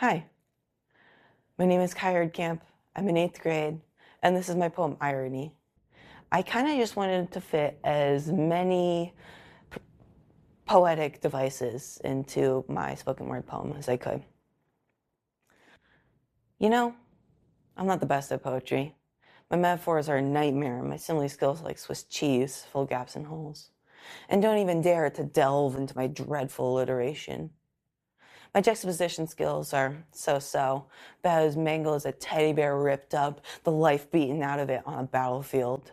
Hi, my name is Erdkamp. I'm in 8th grade, and this is my poem, Irony. I kind of just wanted to fit as many poetic devices into my spoken word poem as I could. You know, I'm not the best at poetry. My metaphors are a nightmare, my simile skills are like Swiss cheese, full of gaps and holes. And don't even dare to delve into my dreadful alliteration. My juxtaposition skills are so-so, about as mangled as a teddy bear ripped up, the life beaten out of it on a battlefield.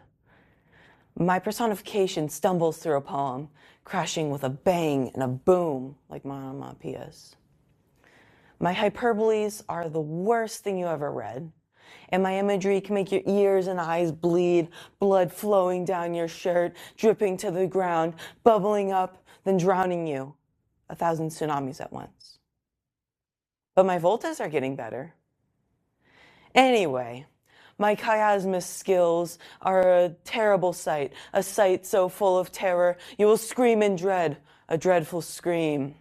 My personification stumbles through a poem, crashing with a bang and a boom like onomatopoeias. My hyperboles are the worst thing you ever read, and my imagery can make your ears and eyes bleed, blood flowing down your shirt, dripping to the ground, bubbling up, then drowning you, 1,000 tsunamis at once. But my voltas are getting better. Anyway, my chiasmus skills are a terrible sight, a sight so full of terror, you will scream in dread, a dreadful scream.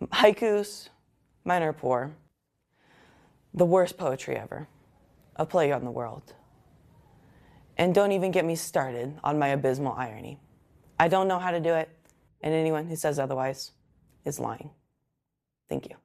Haikus, mine are poor. The worst poetry ever, a plague on the world. And don't even get me started on my abysmal irony. I don't know how to do it, and anyone who says otherwise is lying. Thank you.